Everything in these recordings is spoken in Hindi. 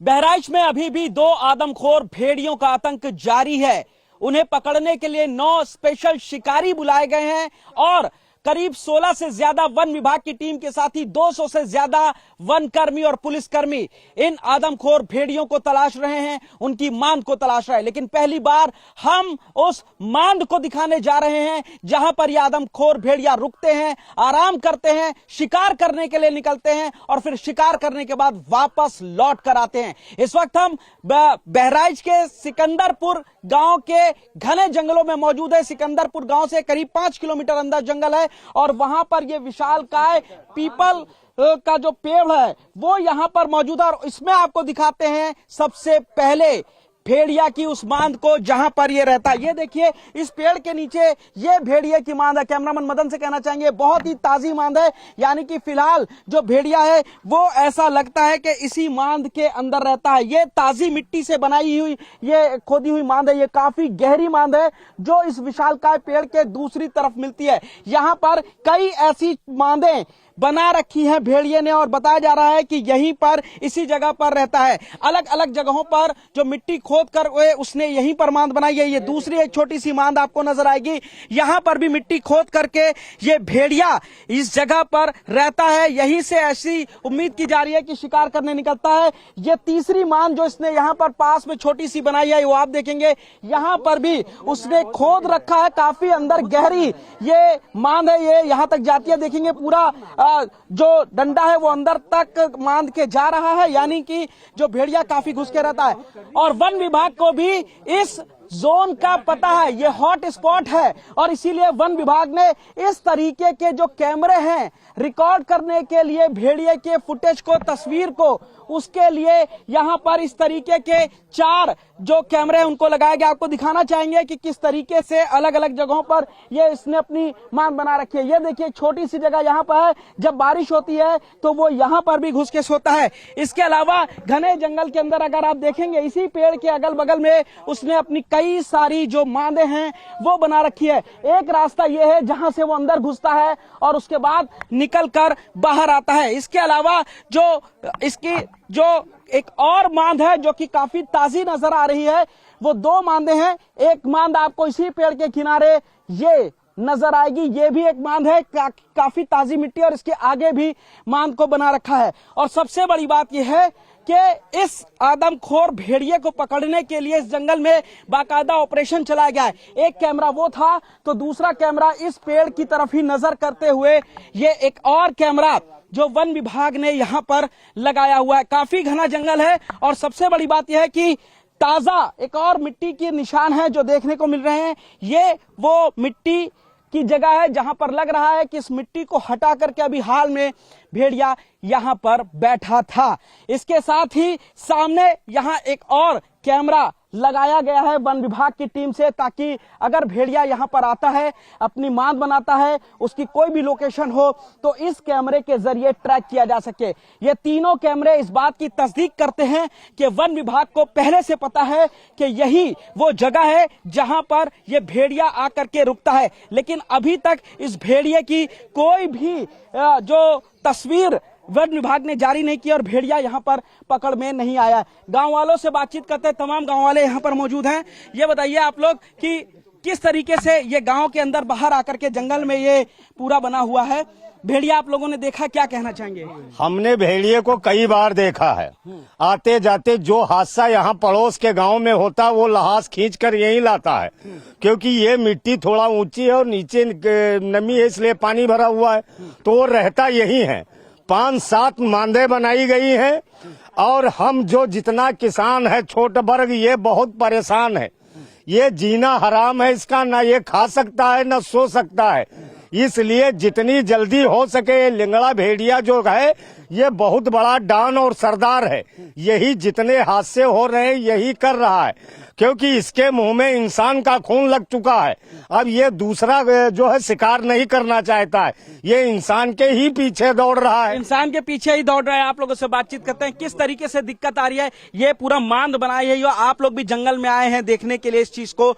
बहराइच में अभी भी 2 आदमखोर भेड़ियों का आतंक जारी है। उन्हें पकड़ने के लिए 9 स्पेशल शिकारी बुलाए गए हैं और करीब 16 से ज्यादा वन विभाग की टीम के साथ ही 200 से ज्यादा वन कर्मी और पुलिसकर्मी इन आदमखोर भेड़ियों को तलाश रहे हैं, उनकी मांद को तलाश रहे हैं। लेकिन पहली बार हम उस मांद को दिखाने जा रहे हैं जहां पर ये आदमखोर भेड़िया रुकते हैं, आराम करते हैं, शिकार करने के लिए निकलते हैं और फिर शिकार करने के बाद वापस लौट कर आते हैं। इस वक्त हम बहराइच के सिकंदरपुर गांव के घने जंगलों में मौजूद है। सिकंदरपुर गांव से करीब 5 किलोमीटर अंदर जंगल है और वहां पर ये विशालकाय पीपल का जो पेड़ है वो यहां पर मौजूद है और इसमें आपको दिखाते हैं सबसे पहले भेड़िया की उस मांद को जहां पर ये रहता है। ये देखिए इस पेड़ के नीचे ये भेड़िया की मांद है। कैमरामैन मदन से कहना चाहेंगे बहुत ही ताजी मांद है, यानी कि फिलहाल जो भेड़िया है वो ऐसा लगता है कि इसी मांद के अंदर रहता है। ये ताजी मिट्टी से बनाई हुई ये खोदी हुई मांद है। ये काफी गहरी मांद है जो इस विशालकाय पेड़ के दूसरी तरफ मिलती है। यहाँ पर कई ऐसी मांदें बना रखी है भेड़िए ने और बताया जा रहा है कि यहीं पर इसी जगह पर रहता है। अलग अलग जगहों पर जो मिट्टी खोद कर उसने यहीं पर मांद बनाई है। ये दूसरी एक छोटी सी मांद आपको नजर आएगी, यहां पर भी मिट्टी खोद करके ये भेड़िया इस जगह पर रहता है। यहीं से ऐसी उम्मीद की जा रही है कि शिकार करने निकलता है। ये तीसरी मांद जो इसने यहाँ पर पास में छोटी सी बनाई है वो आप देखेंगे यहाँ पर भी उसने खोद रखा है। काफी अंदर गहरी ये मांद है, ये यहाँ तक जाती है। देखेंगे पूरा जो डंडा है वो अंदर तक मांद के जा रहा है, यानी कि जो भेड़िया काफी घुस के रहता है। और वन विभाग को भी इस जोन का पता है, ये हॉट स्पॉट है और इसीलिए वन विभाग ने इस तरीके के जो कैमरे हैं रिकॉर्ड करने के लिए भेड़िए के फुटेज को, तस्वीर को, उसके लिए यहाँ पर इस तरीके के 4 जो कैमरे हैं उनको लगाया गया। आपको दिखाना चाहेंगे कि किस तरीके से अलग अलग जगहों पर ये इसने अपनी मांद बना रखी है। ये देखिए छोटी सी जगह यहाँ पर है, जब बारिश होती है तो वो यहाँ पर भी घुस के सोता है। इसके अलावा घने जंगल के अंदर अगर आप देखेंगे इसी पेड़ के अगल बगल में उसने अपनी कई सारी जो मांदे हैं वो बना रखी है। एक रास्ता ये है जहां से वो अंदर घुसता है और उसके बाद निकल कर बाहर आता है। इसके अलावा जो इसकी जो एक और मांद है जो कि काफी ताजी नजर आ रही है, वो 2 मांदे हैं। एक मांद आपको इसी पेड़ के किनारे ये नजर आएगी, ये भी एक मांद है, काफी ताजी मिट्टी और इसके आगे भी मांद को बना रखा है। और सबसे बड़ी बात यह है कि इस आदमखोर भेड़िए को पकड़ने के लिए इस जंगल में बाकायदा ऑपरेशन चलाया गया है। एक कैमरा वो था तो दूसरा कैमरा इस पेड़ की तरफ ही नजर करते हुए ये एक और कैमरा जो वन विभाग ने यहाँ पर लगाया हुआ है। काफी घना जंगल है और सबसे बड़ी बात यह है कि ताजा एक और मिट्टी के निशान है जो देखने को मिल रहे हैं। ये वो मिट्टी की जगह है जहां पर लग रहा है कि इस मिट्टी को हटा करके अभी हाल में भेड़िया यहां पर बैठा था। इसके साथ ही सामने यहां एक और कैमरा लगाया गया है वन विभाग की टीम से, ताकि अगर भेड़िया यहां पर आता है, अपनी मांद बनाता है, उसकी कोई भी लोकेशन हो तो इस कैमरे के जरिए ट्रैक किया जा सके। ये तीनों कैमरे इस बात की तस्दीक करते हैं कि वन विभाग को पहले से पता है कि यही वो जगह है जहां पर यह भेड़िया आकर के रुकता है। लेकिन अभी तक इस भेड़िए की कोई भी जो तस्वीर वन विभाग ने जारी नहीं की और भेड़िया यहाँ पर पकड़ में नहीं आया। गांव वालों से बातचीत करते हैं, तमाम गांव वाले यहाँ पर मौजूद हैं। ये बताइए आप लोग कि किस तरीके से ये गांव के अंदर बाहर आकर के जंगल में ये पूरा बना हुआ है, भेड़िया आप लोगों ने देखा, क्या कहना चाहेंगे? हमने भेड़िए को कई बार देखा है। आते जाते जो हादसा यहाँ पड़ोस के गांव में होता वो लहास खींच कर यही लाता है, क्योंकि ये मिट्टी थोड़ा ऊंची है और नीचे नमी है इसलिए पानी भरा हुआ है, तो वो रहता यही है। 5-7 मांदे बनाई गई हैं और हम जो जितना किसान है छोट वर्ग ये बहुत परेशान है। ये जीना हराम है इसका, ना ये खा सकता है ना सो सकता है। इसलिए जितनी जल्दी हो सके ये लिंगड़ा भेड़िया जो है ये बहुत बड़ा डॉन और सरदार है। यही जितने हादसे हो रहे हैं यही कर रहा है, क्योंकि इसके मुंह में इंसान का खून लग चुका है। अब ये दूसरा जो है शिकार नहीं करना चाहता है, ये इंसान के ही पीछे दौड़ रहा है। इंसान के पीछे ही दौड़ रहा है। आप लोगों से बातचीत करते हैं, किस तरीके से दिक्कत आ रही है? ये पूरा मांद बनाई है, आप लोग भी जंगल में आए हैं देखने के लिए इस चीज को,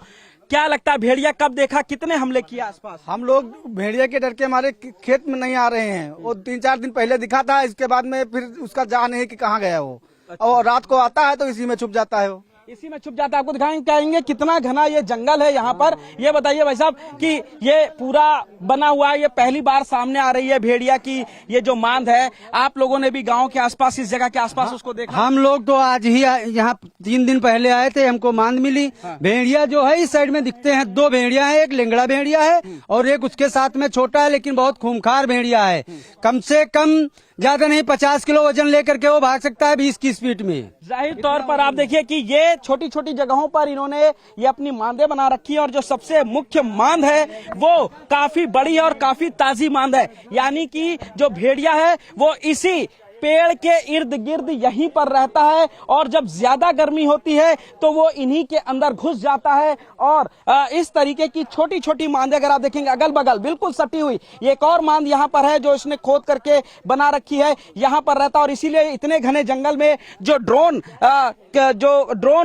क्या लगता है भेड़िया कब देखा, कितने हमले किए आसपास? हम लोग भेड़िया के डर के हमारे खेत में नहीं आ रहे हैं। वो 3-4 दिन पहले दिखा था, इसके बाद में फिर उसका जा नहीं कि कहाँ गया वो। और रात को आता है तो इसी में छुप जाता है वो। इसी में छुप जाता है। आपको कहेंगे कितना घना ये जंगल है यहाँ पर। ये बताइए भाई साहब कि ये पूरा बना हुआ है, ये पहली बार सामने आ रही है भेड़िया की ये जो मांद है। आप लोगों ने भी गांव के आसपास, इस जगह के आसपास उसको देखा? हम लोग तो आज ही यहाँ 3 दिन पहले आए थे, हमको मांद मिली। भेड़िया जो है इस साइड में दिखते हैं, 2 भेड़िया है, एक लेंगड़ा भेड़िया है और एक उसके साथ में छोटा है लेकिन बहुत खूंखार भेड़िया है। कम से कम ज्यादा नहीं 50 किलो वजन लेकर के वो भाग सकता है 20 की स्पीड में। जाहिर तौर पर आप देखिए कि ये छोटी छोटी जगहों पर इन्होंने ये अपनी मांदे बना रखी है और जो सबसे मुख्य मांद है वो काफी बड़ी है और काफी ताजी मांद है। यानी कि जो भेड़िया है वो इसी पेड़ के इर्द गिर्द यहीं पर रहता है और जब ज्यादा गर्मी होती है तो वो इन्हीं के अंदर घुस जाता है। और इस तरीके की छोटी छोटी मांदे अगर आप देखेंगे अगल बगल बिल्कुल सटी हुई, ये एक और मांद यहाँ पर है जो इसने खोद करके बना रखी है, यहाँ पर रहता है। और इसीलिए इतने घने जंगल में जो ड्रोन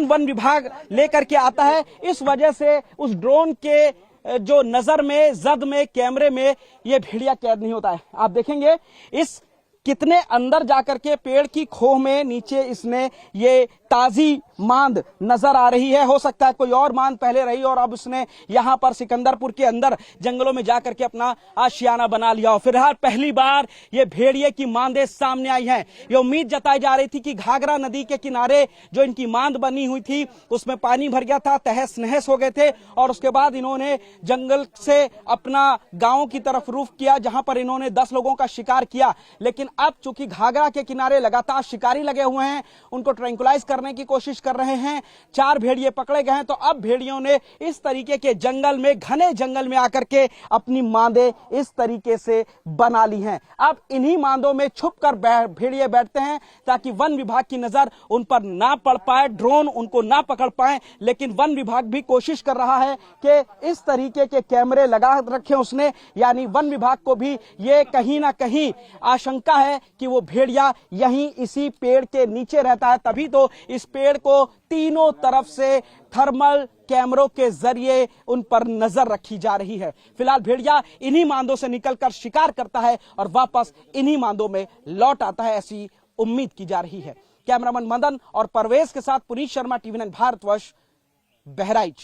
वन विभाग लेकर के आता है, इस वजह से उस ड्रोन के जो नजर में, जद में, कैमरे में ये भेड़िया कैद नहीं होता है। आप देखेंगे इस कितने अंदर जाकर के पेड़ की खोह में नीचे इसने ये ताजी मांद नजर आ रही है। हो सकता है कोई और मांद पहले रही और अब उसने यहाँ पर सिकंदरपुर के अंदर जंगलों में जाकर के अपना आशियाना बना लिया हो। फिलहाल पहली बार ये भेड़िए की मांदें सामने आई हैं। ये उम्मीद जताई जा रही थी कि घाघरा नदी के किनारे जो इनकी मांद बनी हुई थी उसमें पानी भर गया था, तहस नहस हो गए थे और उसके बाद इन्होंने जंगल से अपना गांव की तरफ रुख किया जहां पर इन्होंने 10 लोगों का शिकार किया। लेकिन अब चूंकि घाघरा के किनारे लगातार शिकारी लगे हुए हैं, उनको ट्रैंकुलाइज करने की कोशिश कर रहे हैं, 4 भेड़िए पकड़े गए हैं, तो अब भेड़ियों ने इस तरीके के जंगल में, घने जंगल में आकर के अपनी मांदे इस तरीके से बना ली हैं। अब इन्हीं मांदों में छुपकर भेड़िए बैठते हैं ताकि वन विभाग की नजर उन पर ना पड़ पाए, ड्रोन उनको ना पकड़ पाए। लेकिन वन विभाग भी कोशिश कर रहा है कि इस तरीके के कैमरे लगा रखे उसने, यानी वन विभाग को भी ये कहीं ना कहीं आशंका है कि वो भेड़िया यहीं इसी पेड़ के नीचे रहता है, तभी तो इस पेड़ को तीनों तरफ से थर्मल कैमरों के जरिए उन पर नजर रखी जा रही है। फिलहाल भेड़िया इन्हीं मांदों से निकलकर शिकार करता है और वापस इन्हीं मांदों में लौट आता है, ऐसी उम्मीद की जा रही है। कैमरामैन मदन और परवेज के साथ पुनीत शर्मा, टीवी 9 भारतवर्ष, बहराइच।